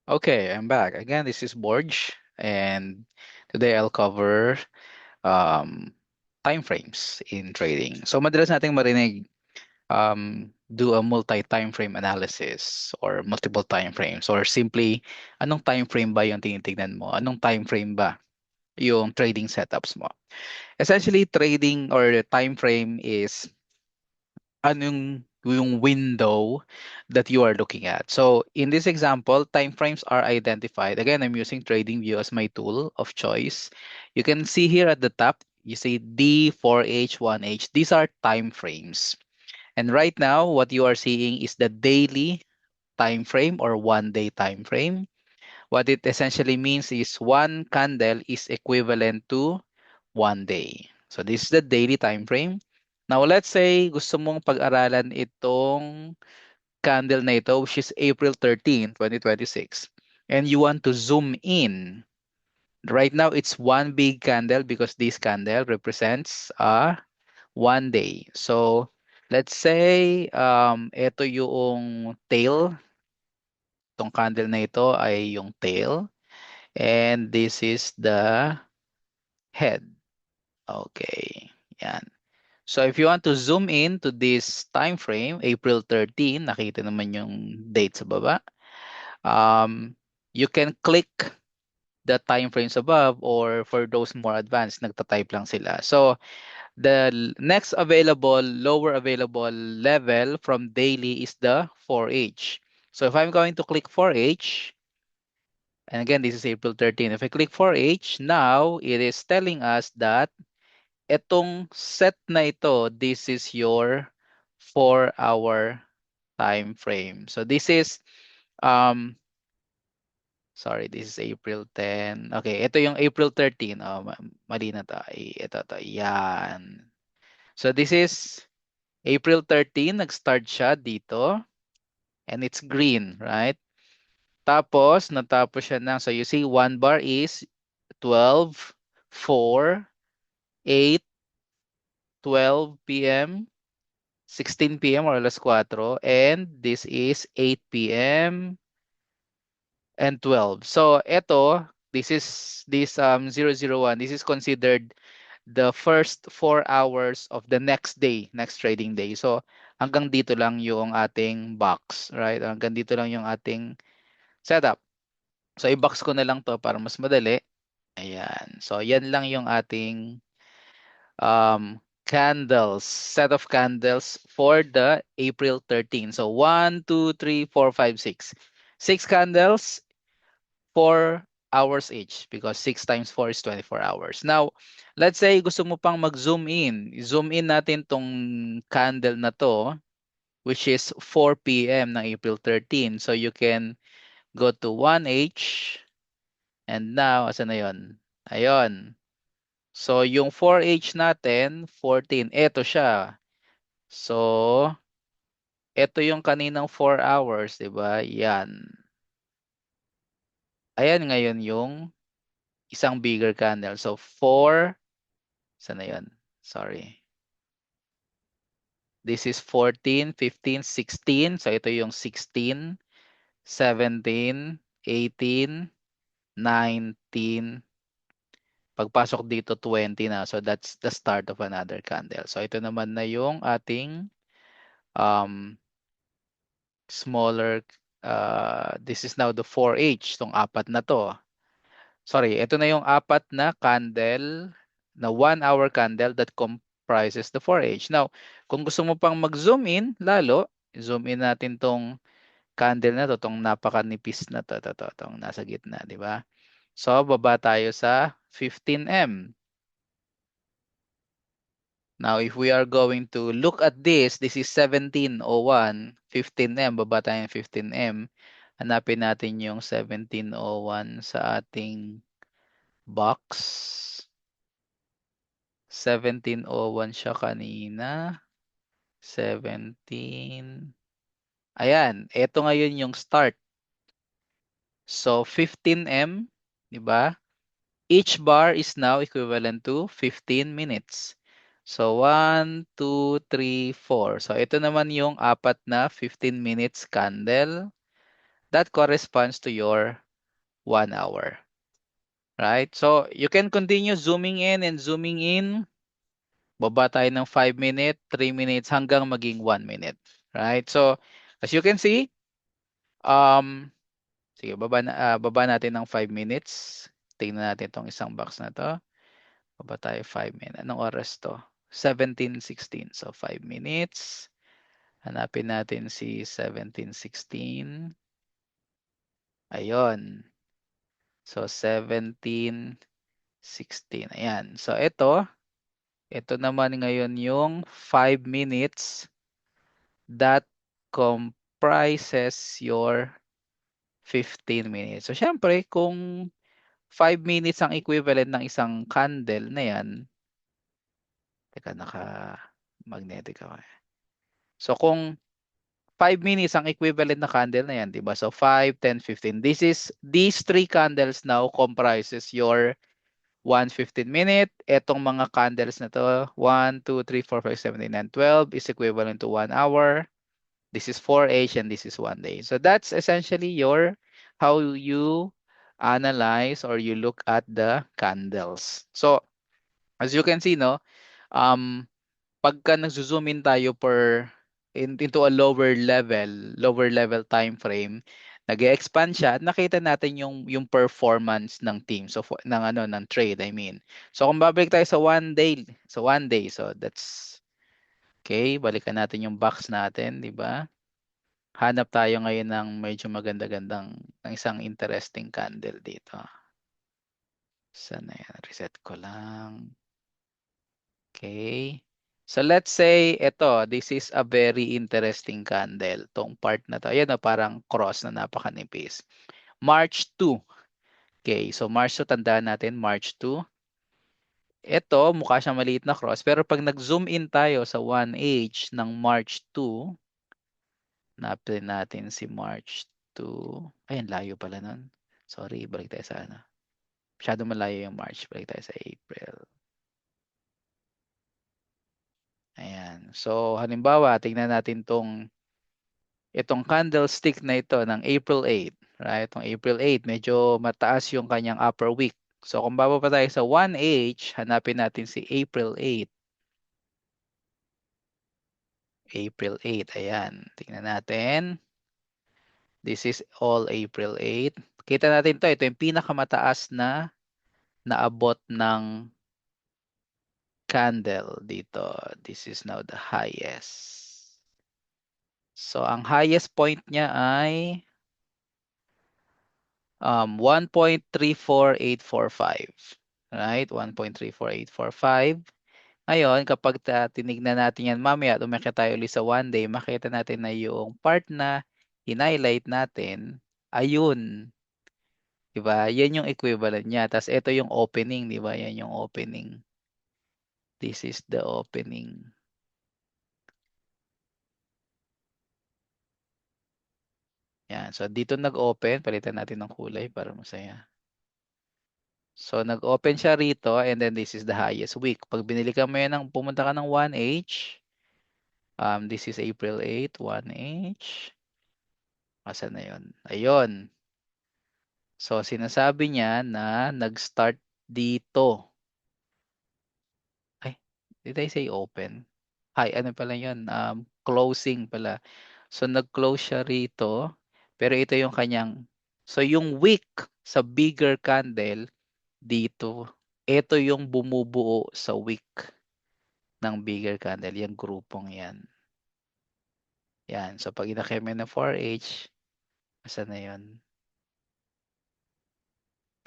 Okay, I'm back. Again, this is Borge, and today I'll cover um, time frames in trading. So madalas nating marinig do a multi-time frame analysis or multiple time frames or simply anong time frame ba yung tinitignan mo? Anong time frame ba yung trading setups mo? Essentially, trading or the time frame is anong yung window that you are looking at. So in this example, time frames are identified. Again, I'm using TradingView as my tool of choice. You can see here at the top, you see D, 4H, 1H. These are time frames. And right now, what you are seeing is the daily time frame or 1 day time frame. What it essentially means is one candle is equivalent to 1 day. So this is the daily time frame. Now let's say gusto mong pag-aralan itong candle na ito which is April 13, 2026 and you want to zoom in. Right now it's one big candle because this candle represents 1 day. So let's say ito yung tail. Itong candle na ito ay yung tail and this is the head. Okay. Yan. So if you want to zoom in to this time frame, April 13, nakita naman yung date sa baba. You can click the time frames above or for those more advanced, nagta-type lang sila. So the next available, lower available level from daily is the 4H. So if I'm going to click 4H, and again, this is April 13. If I click 4H, now it is telling us that etong set na ito, this is your 4-hour time frame. So this is, um, sorry, this is April 10. Okay, ito yung April 13. Oh, mali na to. Ito to. Yan. So this is April 13. Nag-start siya dito. And it's green, right? Tapos, natapos siya ng, so you see, 1 bar is 12, 4, 8, 12 p.m., 16 p.m. or alas 4 and this is 8 p.m. and 12. So ito, this 001, this is considered the first 4 hours of the next day, next trading day. So hanggang dito lang yung ating box, right? Hanggang dito lang yung ating setup. So i-box ko na lang to para mas madali. Ayan. So yan lang yung ating candles, set of candles for the April 13. So 1, 2, 3, 4, 5, 6. 6 candles, 4 hours each because 6 times 4 is 24 hours. Now, let's say gusto mo pang mag-zoom in. Zoom in natin tong candle na to which is 4 p.m. ng April 13. So you can go to 1H and now, asan na yun? Ayun. So, yung 4H natin, 14. Ito siya. So, ito yung kaninang 4 hours, di ba? Yan. Ayan ngayon yung isang bigger candle. So, 4, sana yun? Sorry. This is 14, 15, 16. So, ito yung 16, 17, 18, 19. Pagpasok dito, 20 na. So, that's the start of another candle. So, ito naman na yung ating um, smaller, this is now the 4H, tong apat na to. Sorry, ito na yung apat na candle, na 1 hour candle that comprises the 4H. Now, kung gusto mo pang mag-zoom in, lalo, zoom in natin tong candle na to, tong napakanipis na to, tong nasa gitna, di ba? So, baba tayo sa 15M. Now, if we are going to look at this is 1701, 15M, baba tayo ng 15M. Hanapin natin yung 1701 sa ating box. 1701 siya kanina. 17. Ayan, ito ngayon yung start. So, 15M, di ba? Each bar is now equivalent to 15 minutes. So, 1, 2, 3, 4. So, ito naman yung apat na 15 minutes candle. that corresponds to your 1 hour. Right? So, you can continue zooming in and zooming in. Baba tayo ng 5 minutes, 3 minutes, hanggang maging 1 minute. Right? So, as you can see, um, sige, baba natin ng 5 minutes. Tingnan natin itong isang box na to. Baba tayo 5 minutes. Anong oras to? 17:16. So, 5 minutes. Hanapin natin si 17:16. Ayun. So, 17:16. Ayan. So, ito naman ngayon yung 5 minutes that comprises your 15 minutes. So, syempre, kung 5 minutes ang equivalent ng isang candle na yan, teka, naka-magnetic ako. So, kung 5 minutes ang equivalent na candle na yan, di ba? So, 5, 10, 15. These three candles now comprises your 1 15 minute. Etong mga candles na to, 1, 2, 3, 4, 5, 7, 8, 9, 12 is equivalent to 1 hour. This is 4H and this is 1 day. So that's essentially how you analyze or you look at the candles. So as you can see, no, um, pagka nagzo-zoom in tayo into a lower level time frame, nag-expand siya at nakita natin yung performance ng team. So ng trade, I mean. So kung babalik tayo sa one day, so that's okay, balikan natin yung box natin, di ba? Hanap tayo ngayon ng medyo maganda-gandang ng isang interesting candle dito. Saan na yan? Reset ko lang. Okay. So let's say this is a very interesting candle. Tong part na to. Ayan, parang cross na napakanipis. March 2. Okay, so March 2, tandaan natin, March 2. Ito, mukha siyang maliit na cross. Pero pag nag-zoom in tayo sa 1H ng March 2, napin natin si March 2. Ayan, layo pala nun. Sorry, balik tayo sa ano. Masyado malayo yung March. Balik tayo sa April. Ayan. So, halimbawa, tingnan natin itong candlestick na ito ng April 8. Right? Itong April 8, medyo mataas yung kanyang upper wick. So, kung bababa tayo sa 1H, hanapin natin si April 8. April 8. Ayan. Tingnan natin. This is all April 8. Kita natin to. Ito yung pinakamataas na naabot ng candle dito. This is now the highest. So, ang highest point niya ay 1.34845. Right? 1.34845. Ngayon, kapag tinignan natin yan mamaya at umakyat tayo ulit sa one day, makita natin na yung part na in-highlight natin, ayun. Diba? Yan yung equivalent niya. Tapos ito yung opening, diba? Yan yung opening. This is the opening. Yan. So, dito nag-open. Palitan natin ng kulay para masaya. So, nag-open siya rito and then this is the highest week. Pag binili ka mo yan pumunta ka ng 1H, this is April 8, 1H. Asan na yun? Ayun. So, sinasabi niya na nag-start dito. Ay, did I say open? Ay, ano pala yun? Closing pala. So, nag-close siya rito. Pero ito yung so yung wick sa bigger candle dito, ito yung bumubuo sa wick ng bigger candle, yung grupong yan. Yan. So, pag inakya mo ng 4H, asa na yun?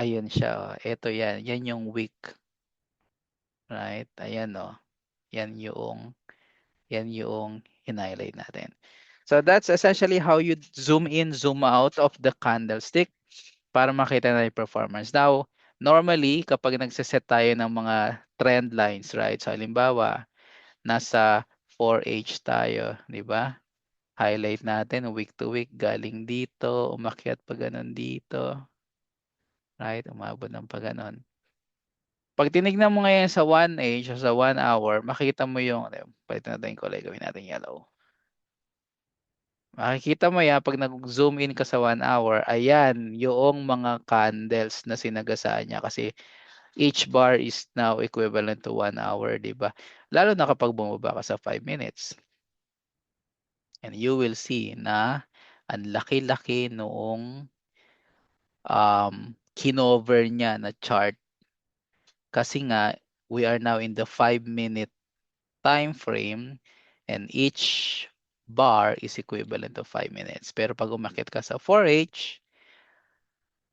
Ayun siya. Oh. Ito yan. Yan yung wick. Right? Ayan o. Oh. Yan yung in-highlight natin. So, that's essentially how you zoom in, zoom out of the candlestick para makita na yung performance. Now, normally, kapag nagsiset tayo ng mga trend lines, right? So, halimbawa, nasa 4H tayo, di ba? Highlight natin week to week, galing dito, umakyat pa ganun dito. Right? Umabot ng pa ganun. Pag tinignan mo ngayon sa 1H o sa 1 hour, makita mo yung, palitan natin yung kulay, gawin natin yellow. Makikita mo yan, pag nag-zoom in ka sa 1 hour, ayan, yung mga candles na sinagasaan niya kasi each bar is now equivalent to 1 hour, di ba? Lalo na kapag bumaba ka sa 5 minutes. And you will see na ang laki-laki noong kinover niya na chart kasi nga we are now in the 5 minute time frame and each bar is equivalent to 5 minutes. Pero pag umakyat ka sa 4H,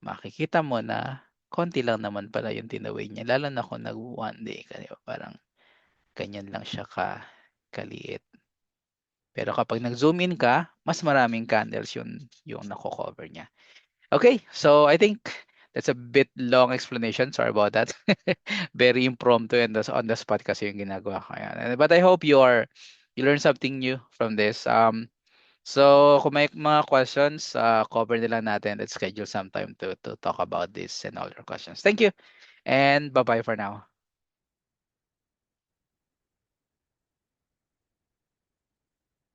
makikita mo na konti lang naman pala yung tinawid niya. Lalo na kung nag 1 day ka, di ba? Parang ganyan lang siya kaliit. Pero kapag nag-zoom in ka, mas maraming candles yung nako-cover niya. Okay, so I think that's a bit long explanation. Sorry about that. Very impromptu and on the spot kasi yung ginagawa ko. Yan. But I hope you learn something new from this. So kung may mga questions, cover nila natin. Let's schedule some time to talk about this and all your questions. Thank you and bye-bye for now.